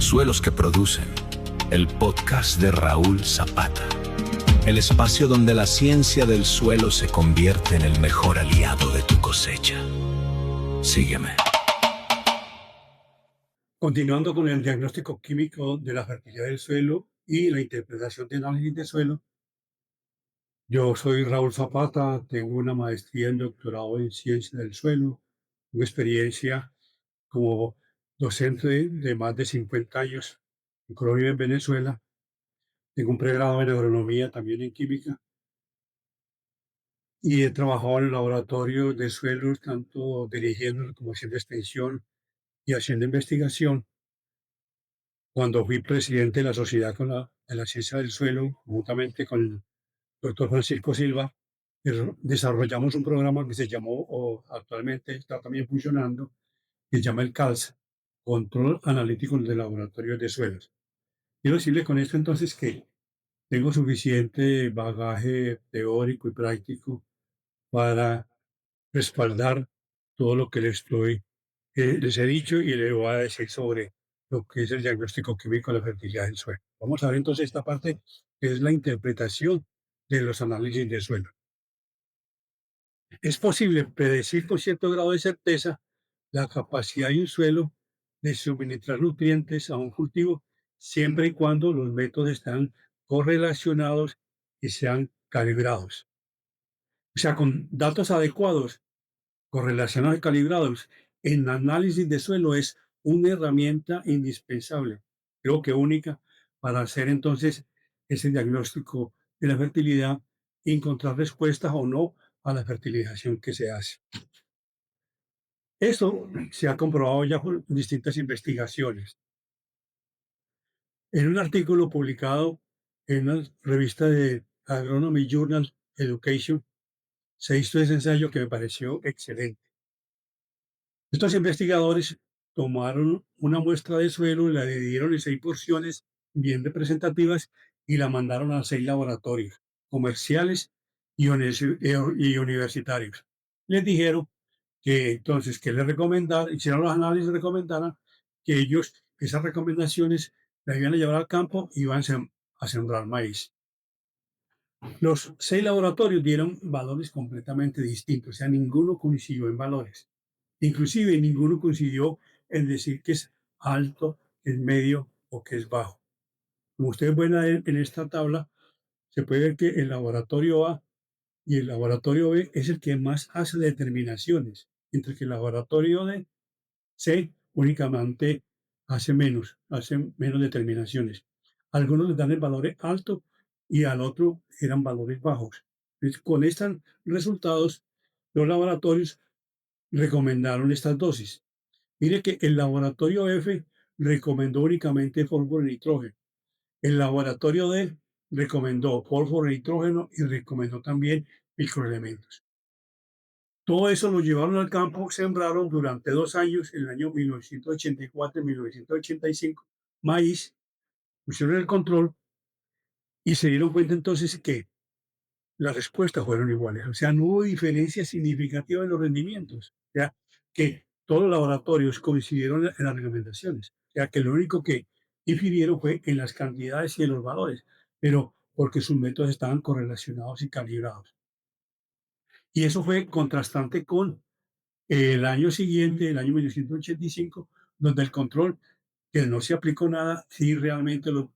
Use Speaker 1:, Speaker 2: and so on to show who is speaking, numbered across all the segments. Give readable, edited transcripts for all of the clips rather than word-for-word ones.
Speaker 1: Suelos que Producen, el podcast de Raúl Zapata. El espacio donde la ciencia del suelo se convierte en el mejor aliado de tu cosecha. Sígueme.
Speaker 2: Continuando con el diagnóstico químico de la fertilidad del suelo y la interpretación de análisis de suelo, yo soy Raúl Zapata, tengo una maestría en doctorado en ciencia del suelo, una experiencia como docente de más de 50 años en Colombia y en Venezuela. Tengo un pregrado en agronomía, también en química, y he trabajado en laboratorios de suelos, tanto dirigiendo como haciendo extensión y haciendo investigación. Cuando fui presidente de la Sociedad de la Ciencia del Suelo, juntamente con el doctor Francisco Silva, desarrollamos un programa que se llamó, o actualmente está también funcionando, que se llama el CALS, Control Analítico de Laboratorios de Suelos. Quiero decirle con esto entonces que tengo suficiente bagaje teórico y práctico para respaldar todo lo que les he dicho y le voy a decir sobre lo que es el diagnóstico químico de la fertilidad del suelo. Vamos a ver entonces esta parte que es la interpretación de los análisis de suelo. Es posible predecir con cierto grado de certeza la capacidad de un suelo de suministrar nutrientes a un cultivo siempre y cuando los métodos están correlacionados y sean calibrados. O sea, con datos adecuados, correlacionados y calibrados en análisis de suelo es una herramienta indispensable, creo que única, para hacer entonces ese diagnóstico de la fertilidad y encontrar respuestas o no a la fertilización que se hace. Esto se ha comprobado ya por distintas investigaciones. En un artículo publicado en una revista de Agronomy Journal Education, se hizo ese ensayo que me pareció excelente. Estos investigadores tomaron una muestra de suelo y la dividieron en 6 porciones bien representativas y la mandaron a 6 laboratorios comerciales y universitarios. Les dijeron que entonces que les recomendaran, hicieron los análisis y recomendaran que ellos esas recomendaciones las iban a llevar al campo y iban a sembrar maíz. Los 6 laboratorios dieron valores completamente distintos, o sea, ninguno coincidió en valores. Inclusive ninguno coincidió en decir que es alto, que es medio o que es bajo. Como ustedes pueden ver en esta tabla, se puede ver que el laboratorio A y el laboratorio B es el que más hace determinaciones, mientras que el laboratorio C únicamente hace menos determinaciones. Algunos les dan el valor alto y al otro eran valores bajos. Entonces, con estos resultados, los laboratorios recomendaron estas dosis. Mire que el laboratorio F recomendó únicamente fósforo y nitrógeno. El laboratorio D recomendó fósforo y nitrógeno y recomendó también microelementos. Todo eso lo llevaron al campo, sembraron durante 2 años, en el año 1984 y 1985, maíz, pusieron el control y se dieron cuenta entonces que las respuestas fueron iguales. O sea, no hubo diferencia significativa en los rendimientos. O sea, que todos los laboratorios coincidieron en las recomendaciones. O sea, que lo único que difirieron fue en las cantidades y en los valores, pero porque sus métodos estaban correlacionados y calibrados. Y eso fue contrastante con el año siguiente, el año 1985, donde el control, que no se aplicó nada, sí realmente los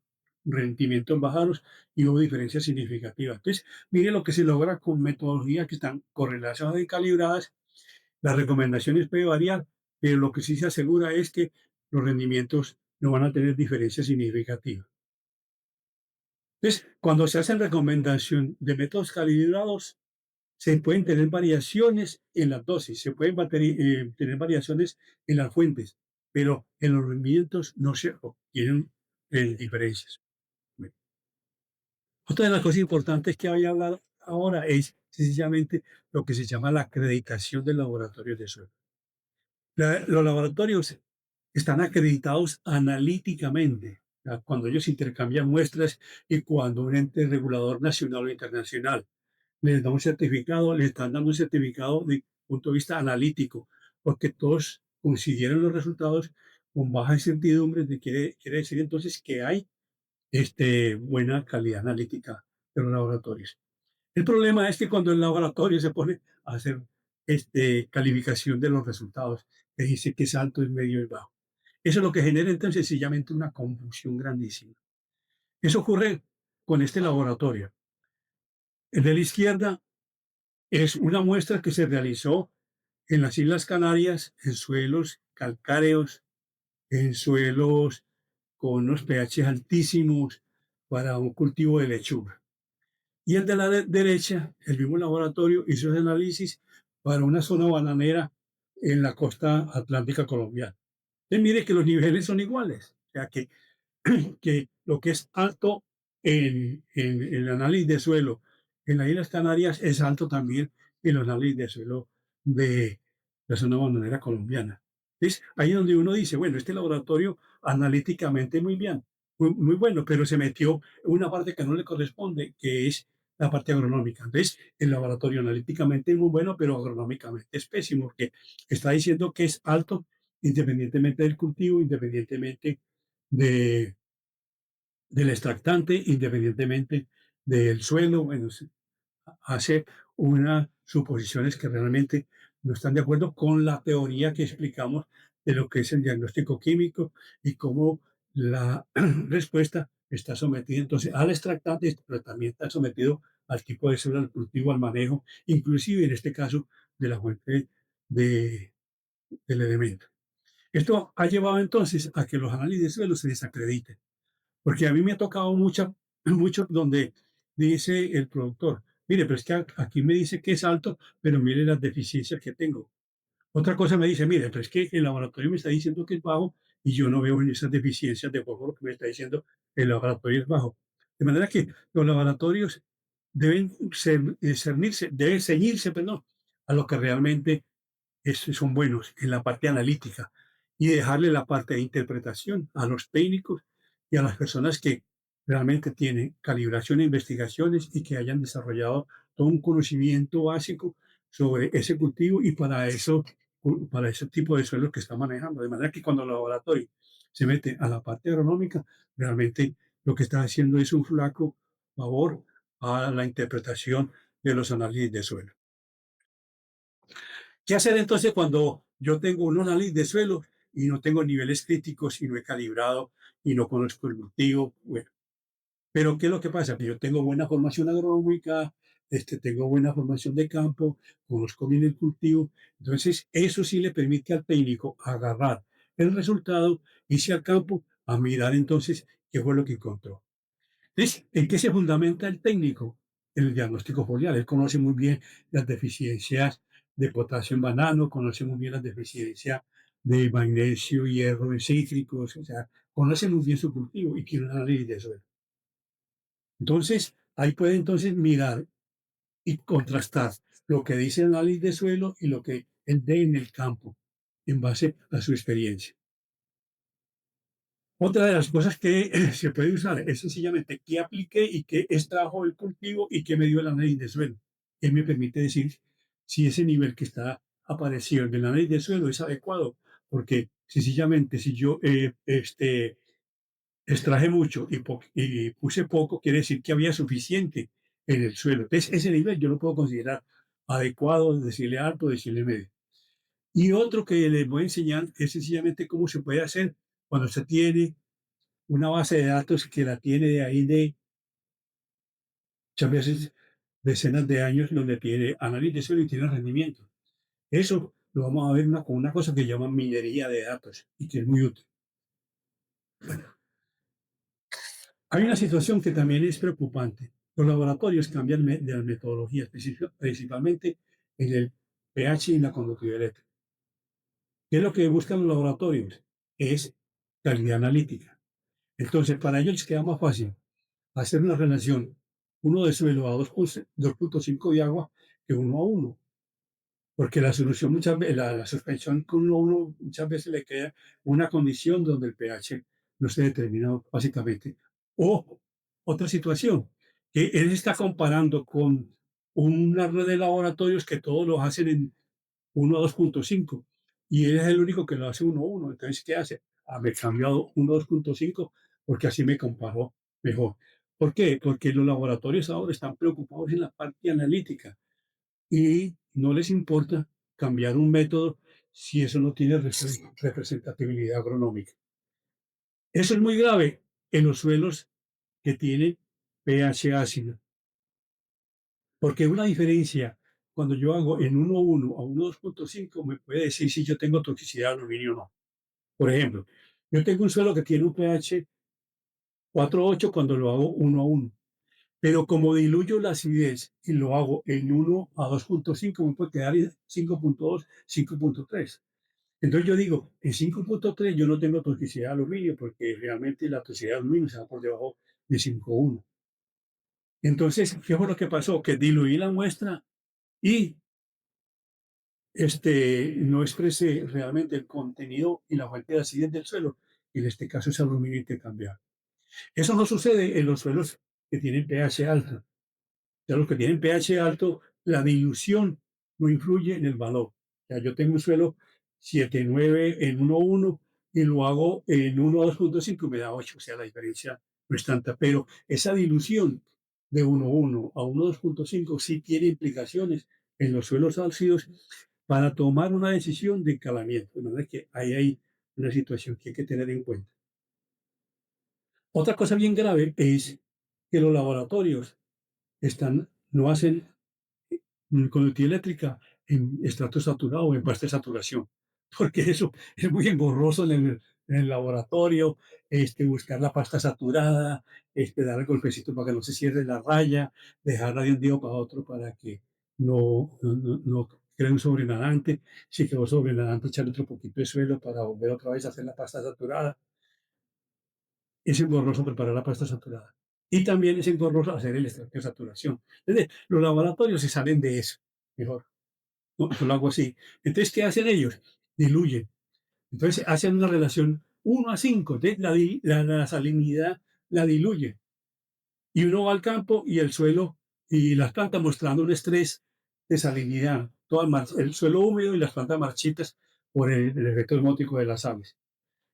Speaker 2: rendimientos bajaron y hubo diferencias significativas. Entonces, mire lo que se logra con metodologías que están correlacionadas y calibradas. Las recomendaciones pueden variar, pero lo que sí se asegura es que los rendimientos no van a tener diferencias significativas. Entonces, cuando se hacen recomendación de métodos calibrados, se pueden tener variaciones en las dosis, se pueden tener variaciones en las fuentes, pero en los rendimientos no se obtienen diferencias. Bueno, otra de las cosas importantes que voy a hablar ahora es sencillamente lo que se llama la acreditación de laboratorios de suelo. Los laboratorios están acreditados analíticamente, o sea, cuando ellos intercambian muestras y cuando un ente regulador nacional o internacional les da un certificado, les están dando un certificado de punto de vista analítico, porque todos coincidieron los resultados con baja incertidumbre, quiere decir entonces que hay buena calidad analítica de los laboratorios. El problema es que cuando el laboratorio se pone a hacer calificación de los resultados, que dice que es alto, es medio y bajo. Eso es lo que genera entonces sencillamente una confusión grandísima. Eso ocurre con este laboratorio. El de la izquierda es una muestra que se realizó en las Islas Canarias, en suelos calcáreos, en suelos con unos pH altísimos para un cultivo de lechuga. Y el de la derecha, el mismo laboratorio, hizo ese análisis para una zona bananera en la costa atlántica colombiana. Entonces, mire que los niveles son iguales. O sea, que lo que es alto en el análisis de suelo en las Islas Canarias es alto también en los análisis de suelo de la zona bananera colombiana. Es ahí donde uno dice, bueno, este laboratorio analíticamente muy bien, muy bueno, pero se metió en una parte que no le corresponde, que es la parte agronómica. Entonces, el laboratorio analíticamente es muy bueno, pero agronómicamente es pésimo, porque está diciendo que es alto independientemente del cultivo, independientemente de, del extractante, independientemente del suelo. Bueno, hace unas suposiciones que realmente no están de acuerdo con la teoría que explicamos de lo que es el diagnóstico químico y cómo la respuesta está sometida entonces al extractante, pero también está sometido al tipo de suelo, al cultivo, al manejo, inclusive en este caso de la fuente de, del elemento. Esto ha llevado entonces a que los análisis de suelo se desacrediten. Porque a mí me ha tocado mucho donde dice el productor, mire, pero es que aquí me dice que es alto, pero mire las deficiencias que tengo. Otra cosa me dice, mire, pero es que el laboratorio me está diciendo que es bajo y yo no veo en esas deficiencias de acuerdo a lo que me está diciendo el laboratorio es bajo. De manera que los laboratorios deben deben ceñirse, perdón, a lo que realmente son buenos en la parte analítica y dejarle la parte de interpretación a los técnicos y a las personas que realmente tienen calibración e investigaciones y que hayan desarrollado todo un conocimiento básico sobre ese cultivo y para ese tipo de suelo que está manejando. De manera que cuando el laboratorio se mete a la parte agronómica, realmente lo que está haciendo es un flaco favor a la interpretación de los análisis de suelo. ¿Qué hacer entonces cuando yo tengo un análisis de suelo y no tengo niveles críticos y no he calibrado y no conozco el cultivo? Bueno, pero ¿qué es lo que pasa? Que yo tengo buena formación agronómica, tengo buena formación de campo, conozco bien el cultivo. Entonces, eso sí le permite al técnico agarrar el resultado, irse al campo a mirar entonces qué fue lo que encontró. Entonces, ¿en qué se fundamenta el técnico? En el diagnóstico foliar. Él conoce muy bien las deficiencias de potasio en banano, conoce muy bien las deficiencias de magnesio, hierro en cítricos, o sea, conoce muy bien su cultivo y quiere un análisis de suelo. Entonces, ahí puede entonces mirar y contrastar lo que dice el análisis de suelo y lo que él ve en el campo, en base a su experiencia. Otra de las cosas que se puede usar es sencillamente qué apliqué y qué extrajo el cultivo y qué me dio el análisis de suelo. Él me permite decir si ese nivel que está apareciendo en el análisis de suelo es adecuado, porque sencillamente si yo extraje mucho y puse poco, quiere decir que había suficiente en el suelo. Entonces, ese nivel yo lo puedo considerar adecuado, decirle alto, decirle medio. Y otro que les voy a enseñar es sencillamente cómo se puede hacer cuando se tiene una base de datos que la tiene de ahí de muchas veces decenas de años, donde tiene análisis de suelo y tiene rendimiento. Eso lo vamos a ver con una cosa que llaman minería de datos y que es muy útil. Hay una situación que también es preocupante. Los laboratorios cambian de las metodologías, principalmente en el pH y en la conductividad eléctrica. ¿Qué es lo que buscan los laboratorios? Es calidad analítica. Entonces, para ellos les queda más fácil hacer una relación uno de suelo a 2.5 de agua que 1 a 1. Porque la solución muchas veces, la suspensión con 1 a 1 muchas veces le queda una condición donde el pH no se determina básicamente. O otra situación, que él está comparando con una red de laboratorios que todos los hacen en 1 a 2.5 y él es el único que lo hace 1 a 1. Entonces, ¿qué hace? haber cambiado 1,2,5 porque así me comparó mejor. ¿Por qué? Porque los laboratorios ahora están preocupados en la parte analítica y no les importa cambiar un método si eso no tiene representatividad agronómica. Eso es muy grave en los suelos que tienen pH ácido, porque una diferencia cuando yo hago en 1,1 a 1,2,5 me puede decir si yo tengo toxicidad de aluminio o no. Por ejemplo, yo tengo un suelo que tiene un pH 4,8 cuando lo hago 1 a 1. Pero como diluyo la acidez y lo hago en 1 a 2,5, me puede quedar en 5,2, 5,3. Entonces yo digo, en 5,3 yo no tengo toxicidad de aluminio porque realmente la toxicidad de aluminio se va por debajo de 5,1. Entonces, ¿qué fue lo que pasó? Que diluí la muestra y no expresé realmente el contenido y la fuente de acidez del suelo. Y en este caso es aluminio intercambiable. Eso no sucede en los suelos que tienen pH alto. Ya los que tienen pH alto, la dilución no influye en el valor. O sea, yo tengo un suelo 7,9 en 1,1 y lo hago en 1,2,5 y me da 8. O sea, la diferencia no es tanta. Pero esa dilución de 1,1 a 1,2,5 sí tiene implicaciones en los suelos ácidos para tomar una decisión de encalamiento. De manera que ahí hay una situación que hay que tener en cuenta. Otra cosa bien grave es que los laboratorios no hacen conductividad eléctrica en estrato saturado o en pasta de saturación, porque eso es muy engorroso en el laboratorio, buscar la pasta saturada, dar el golpecito para que no se cierre la raya, dejarla de un día para otro para que no cree un sobrenadante. Si quedó sobrenadante, echarle otro poquito de suelo para volver otra vez a hacer la pasta saturada. Es engorroso preparar la pasta saturada. Y también es engorroso hacer el extracto de saturación. Entonces, los laboratorios se salen de eso. Mejor, no, yo lo hago así. Entonces, ¿qué hacen ellos? Diluyen. Entonces, hacen una relación 1 a 5. Entonces, la salinidad la diluye. Y uno va al campo y el suelo y las plantas mostrando un estrés de salinidad. Todo el suelo húmedo y las plantas marchitas por el efecto osmótico de las aves.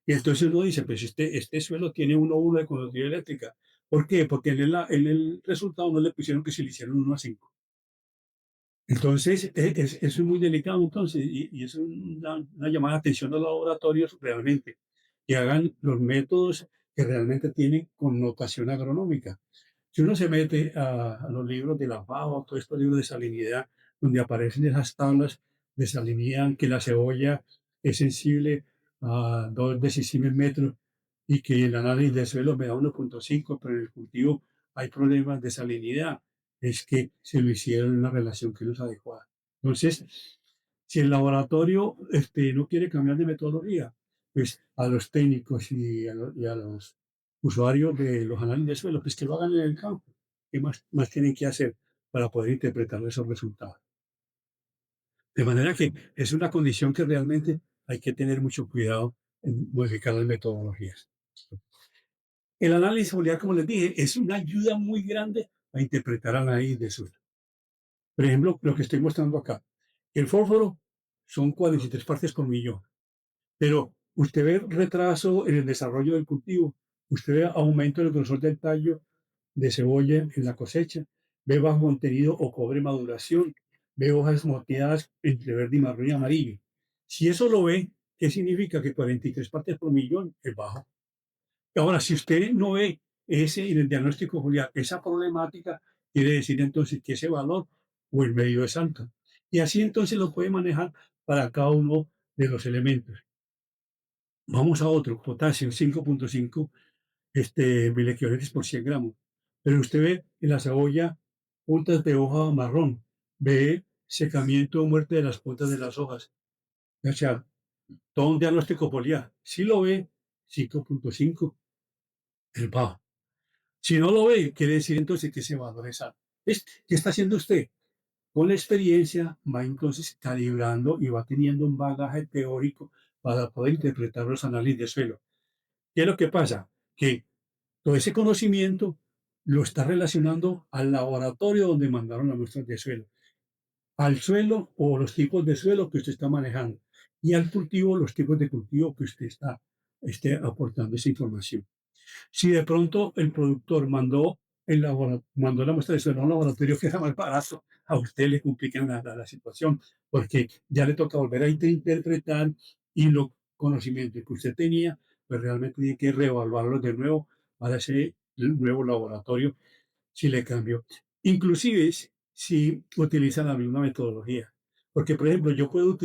Speaker 2: Y entonces uno dice, pues este suelo tiene 1 a 1 de conductividad eléctrica. ¿Por qué? Porque en el resultado no le pusieron que se le hicieron 1 a 5. Entonces, eso es muy delicado, entonces, y es una llamada de atención a los laboratorios realmente, que hagan los métodos que realmente tienen connotación agronómica. Si uno se mete a los libros de la FAO, todos estos libros de salinidad, donde aparecen esas tablas de salinidad, que la cebolla es sensible a 2 decimímetros y que el análisis de suelo me da 1,5, pero en el cultivo hay problemas de salinidad, es que se lo hicieron en una relación que no es adecuada. Entonces, si el laboratorio no quiere cambiar de metodología, pues a los técnicos y a los usuarios de los análisis de suelo, pues que lo hagan en el campo. ¿Qué más tienen que hacer para poder interpretar esos resultados? De manera que es una condición que realmente hay que tener mucho cuidado en modificar las metodologías. El análisis foliar, como les dije, es una ayuda muy grande a interpretar análisis de suelo. Por ejemplo, lo que estoy mostrando acá. El fósforo son 43 partes por millón, pero usted ve retraso en el desarrollo del cultivo, usted ve aumento del grosor del tallo de cebolla en la cosecha, ve bajo contenido o cobre maduración, ve hojas moteadas entre verde y marrón y amarillo. Si eso lo ve, ¿qué significa? Que 43 partes por millón es bajo. Ahora, si usted no ve ese en el diagnóstico foliar, esa problemática, quiere decir entonces que ese valor o el medio es alto. Y así entonces lo puede manejar para cada uno de los elementos. Vamos a otro, potasio 5,5 miliequivalentes por 100 gramos. Pero usted ve en la cebolla puntas de hoja marrón, ve secamiento o muerte de las puntas de las hojas. O sea, todo un diagnóstico foliar. Si lo ve, 5,5 es bajo. Si no lo ve, quiere decir entonces que ese valor es alto. ¿Qué está haciendo usted? Con la experiencia va entonces calibrando y va teniendo un bagaje teórico para poder interpretar los análisis de suelo. ¿Qué es lo que pasa? Que todo ese conocimiento lo está relacionando al laboratorio donde mandaron las muestras de suelo, al suelo o los tipos de suelo que usted está manejando y al cultivo, los tipos de cultivo que usted está esté aportando esa información. Si de pronto el productor mandó la muestra de suelo a un laboratorio que era más barato, a usted le complican la situación, porque ya le toca volver a interpretar y los conocimientos que usted tenía, pues realmente tiene que reevaluarlos de nuevo para ese nuevo laboratorio si le cambio. Inclusive si utiliza la misma metodología. Porque, por ejemplo, yo puedo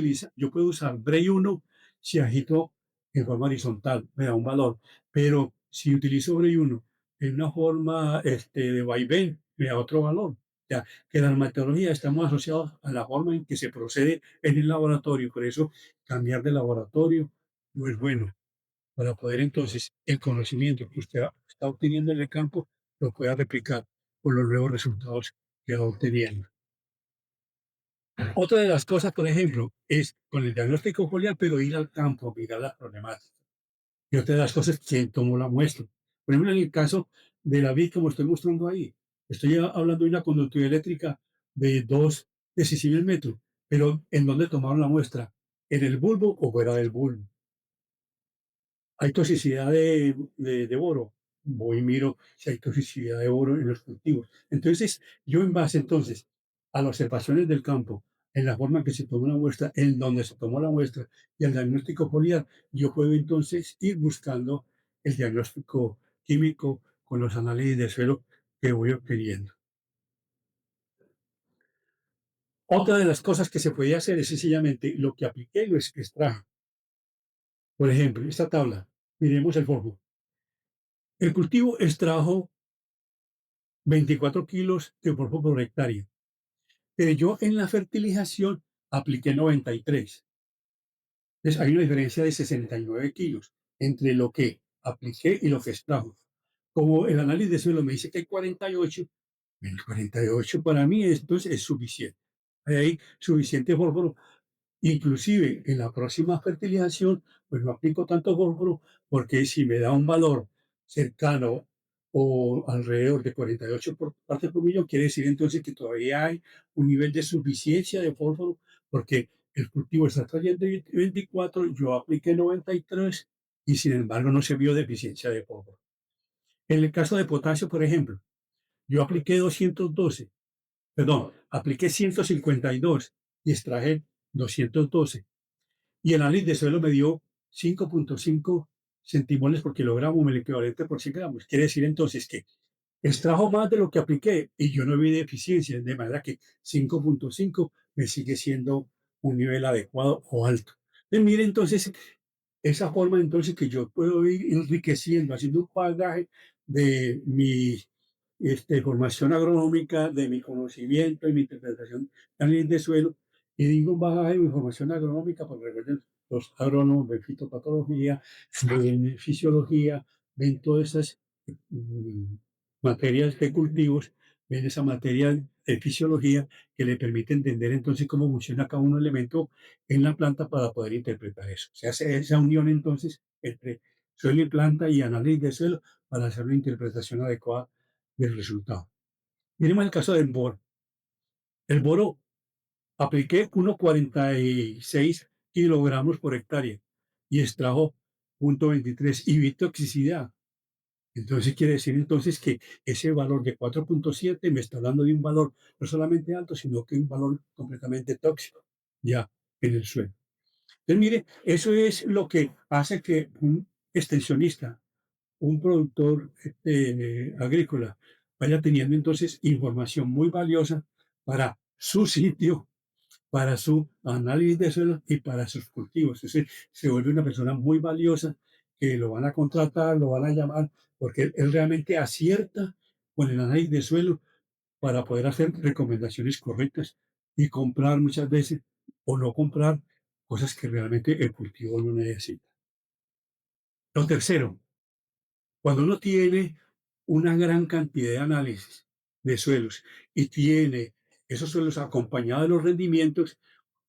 Speaker 2: usar Bray 1 si agito en forma horizontal, me da un valor. Pero si utilizo Bray 1 en una forma de vaivén, me da otro valor. O sea, que la metodología estamos asociados a la forma en que se procede en el laboratorio. Por eso, cambiar de laboratorio no es bueno para poder entonces el conocimiento que usted está obteniendo en el campo lo pueda replicar con los nuevos resultados que va obteniendo. Otra de las cosas, por ejemplo, es con el diagnóstico foliar, pero ir al campo, mirar las problemáticas. Y otra de las cosas, quién tomó la muestra. Por ejemplo, en el caso de la vid, como estoy mostrando ahí, estoy hablando de una conductividad eléctrica de 2 decibeles el metro, pero ¿en dónde tomaron la muestra? ¿En el bulbo o fuera del bulbo? Hay toxicidad de boro. Voy y miro si hay toxicidad de boro en los cultivos. Entonces, yo en base entonces a las observaciones del campo, en la forma en que se tomó la muestra, en donde se tomó la muestra y el diagnóstico foliar, yo puedo entonces ir buscando el diagnóstico químico con los análisis de suelo que voy obteniendo. Otra de las cosas que se podía hacer es sencillamente lo que apliqué y lo extraje. Por ejemplo, esta tabla, miremos el fósforo. El cultivo extrajo 24 kilos de fósforo por hectárea. Pero yo en la fertilización apliqué 93. Entonces hay una diferencia de 69 kilos entre lo que apliqué y lo que extrajo. Como el análisis de suelo me dice que hay 48, el 48 para mí entonces es suficiente. Hay suficiente fósforo. Inclusive en la próxima fertilización, pues no aplico tanto fósforo porque si me da un valor cercano o alrededor de 48 por partes por millón, quiere decir entonces que todavía hay un nivel de suficiencia de fósforo porque el cultivo está trayendo 24, yo apliqué 93 y sin embargo no se vio deficiencia de fósforo. En el caso de potasio, por ejemplo, yo apliqué 212, perdón, apliqué 152 y extraje 212 y el análisis de suelo me dio 5.5 centimoles por kilogramo, el equivalente por 100 gramos. Quiere decir entonces que extrajo más de lo que apliqué y yo no vi deficiencia, de manera que 5.5 me sigue siendo un nivel adecuado o alto. Entonces, mire entonces esa forma entonces que yo puedo ir enriqueciendo, haciendo un bagaje de mi formación agronómica, de mi conocimiento y mi interpretación también de suelo, y digo un bagaje de mi formación agronómica, porque recuerden, los agrónomos ven fitopatología, ven fisiología, ven todas esas mm, materias de cultivos, ven esa materia de fisiología que le permite entender entonces cómo funciona cada un elemento en la planta para poder interpretar eso. Se hace esa unión entonces entre suelo y planta y análisis de suelo para hacer una interpretación adecuada del resultado. Miremos el caso del boro. El boro apliqué 1,46 kilogramos por hectárea y extrajo 0,23 y vi toxicidad. Entonces quiere decir entonces que ese valor de 4.7 me está hablando de un valor no solamente alto, sino que un valor completamente tóxico ya en el suelo. Entonces, mire, eso es lo que hace que un extensionista, un productor agrícola, vaya teniendo entonces información muy valiosa para su sitio, para su análisis de suelo y para sus cultivos. Es decir, se vuelve una persona muy valiosa que lo van a contratar, lo van a llamar, porque él realmente acierta con el análisis de suelo para poder hacer recomendaciones correctas y comprar muchas veces o no comprar cosas que realmente el cultivo no necesita. Lo tercero, cuando uno tiene una gran cantidad de análisis de suelos y tiene esos suelos acompañados de los rendimientos,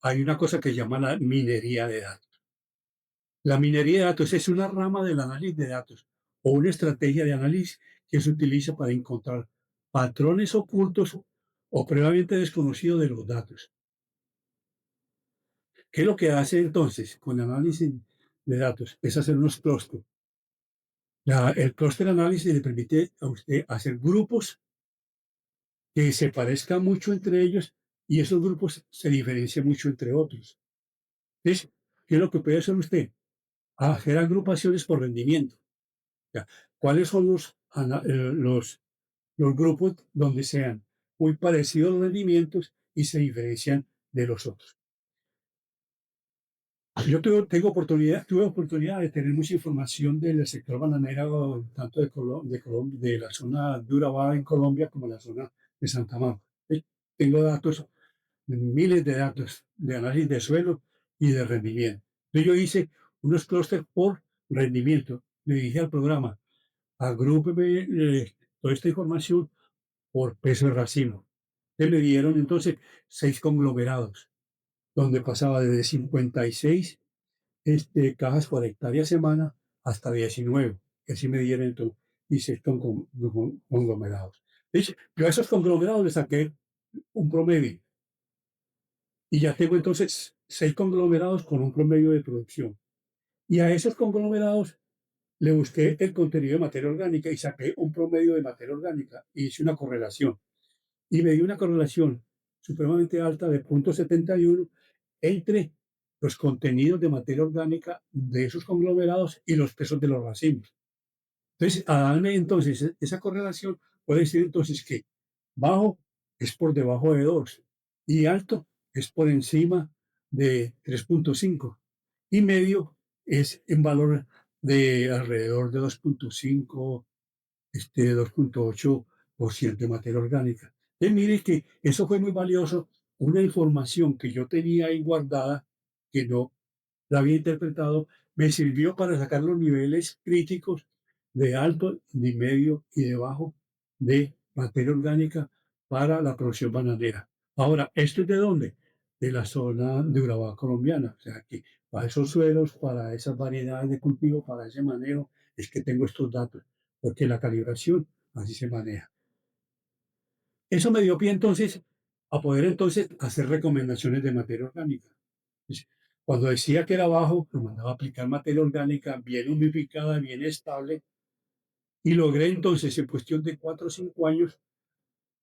Speaker 2: hay una cosa que se llama la minería de datos. La minería de datos es una rama del análisis de datos o una estrategia de análisis que se utiliza para encontrar patrones ocultos o previamente desconocidos de los datos. ¿Qué es lo que hace entonces con el análisis de datos, es hacer unos clústeres. El clúster análisis le permite a usted hacer grupos que se parezcan mucho entre ellos y esos grupos se diferencian mucho entre otros. Entonces, ¿qué es lo que puede hacer usted? Hacer agrupaciones por rendimiento. Ya, ¿cuáles son los grupos donde sean muy parecidos los rendimientos y se diferencian de los otros? Yo tuve oportunidad de tener mucha información del sector bananero, tanto de la zona de Urabá en Colombia como la zona de Santa Marta. Tengo datos, miles de datos de análisis de suelo y de rendimiento. Entonces yo hice unos clústeres por rendimiento. Le dije al programa, agrúpeme toda esta información por peso de racimo. Me dieron entonces 6 conglomerados, donde pasaba desde 56 cajas por hectárea semana hasta 19, que así me dieron entonces, y 6 conglomerados. Yo a esos conglomerados les saqué un promedio, y ya tengo entonces 6 conglomerados con un promedio de producción. Y a esos conglomerados le busqué el contenido de materia orgánica y saqué un promedio de materia orgánica y hice una correlación. Y me dio una correlación supremamente alta de 0,71 entre los contenidos de materia orgánica de esos conglomerados y los pesos de los racimos. Entonces, a darme entonces esa correlación, puede decir entonces que bajo es por debajo de 2 y alto es por encima de 3,5 y medio es en valor de alrededor de 2,5, 2,8% de materia orgánica. Entonces, mire que eso fue muy valioso, una información que yo tenía ahí guardada, que no la había interpretado, me sirvió para sacar los niveles críticos de alto, de medio y de bajo de materia orgánica para la producción bananera. Ahora, ¿esto es de dónde? De la zona de Urabá colombiana. O sea, que para esos suelos, para esas variedades de cultivo, para ese manejo, es que tengo estos datos, porque la calibración así se maneja. Eso me dio pie entonces a poder entonces hacer recomendaciones de materia orgánica. Cuando decía que era bajo, lo mandaba a aplicar materia orgánica bien humificada, bien estable, y logré entonces en cuestión de 4 o 5 años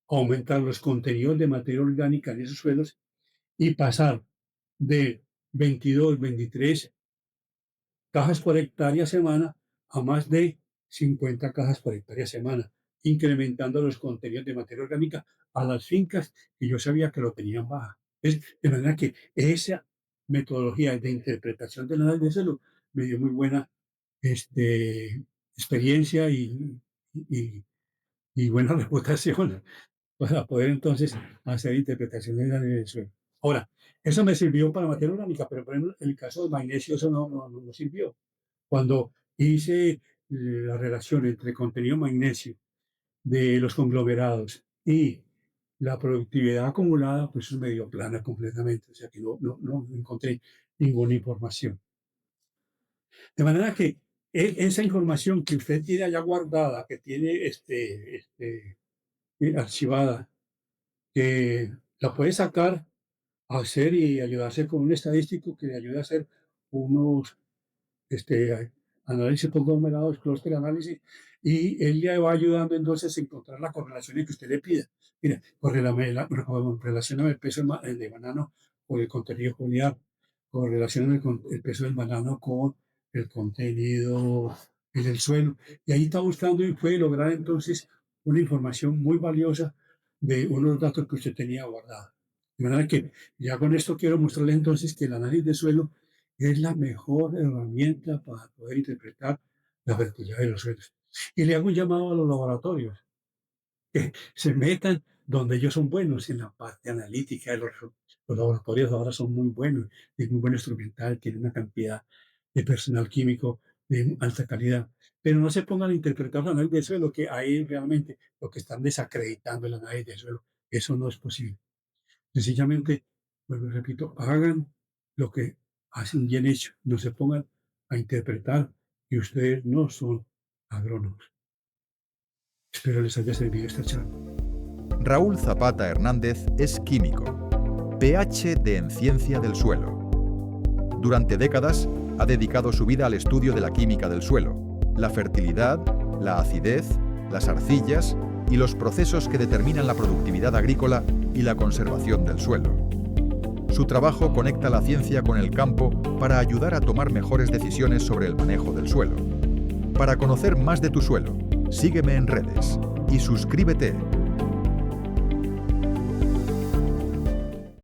Speaker 2: aumentar los contenidos de materia orgánica en esos suelos y pasar de 22, 23 cajas por hectárea semana a más de 50 cajas por hectárea semana, incrementando los contenidos de materia orgánica a las fincas que yo sabía que lo tenían baja. De manera que esa metodología de interpretación del análisis de suelo me dio muy buena experiencia y buena reputación para poder entonces hacer interpretaciones del análisis de suelo. Ahora, eso me sirvió para materia orgánica, pero por ejemplo, en el caso del magnesio eso no sirvió. Cuando hice la relación entre contenido magnesio de los conglomerados y la productividad acumulada, pues es medio plana completamente, o sea que no encontré ninguna información. De manera que esa información que usted tiene allá guardada, que tiene archivada, que la puede sacar a hacer y ayudarse con un estadístico que le ayude a hacer unos análisis por conglomerados, clúster análisis, y él le va ayudando entonces a encontrar la correlación que usted le pida. Mira, correlacioname el peso de banano con el contenido foliar, correlacioname el peso del banano con el contenido en el suelo, y ahí está buscando y puede lograr entonces una información muy valiosa de unos datos que usted tenía guardados. De manera que ya con esto quiero mostrarle entonces que el análisis de suelo es la mejor herramienta para poder interpretar la fertilidad de los suelos. Y le hago un llamado a los laboratorios, que se metan donde ellos son buenos, en la parte analítica. Los laboratorios ahora son muy buenos, es muy buen instrumental, tienen una cantidad de personal químico de alta calidad. Pero no se pongan a interpretar el análisis de suelo, que ahí realmente lo que están desacreditando el análisis de suelo. Eso no es posible. Sencillamente, vuelvo y repito, hagan lo que hacen bien hecho, no se pongan a interpretar que ustedes no son agrónomos. Espero les haya servido esta charla.
Speaker 3: Raúl Zapata Hernández es químico, PhD en Ciencia del Suelo. Durante décadas ha dedicado su vida al estudio de la química del suelo, la fertilidad, la acidez, las arcillas y los procesos que determinan la productividad agrícola y la conservación del suelo. Su trabajo conecta la ciencia con el campo para ayudar a tomar mejores decisiones sobre el manejo del suelo. Para conocer más de tu suelo, sígueme en redes y suscríbete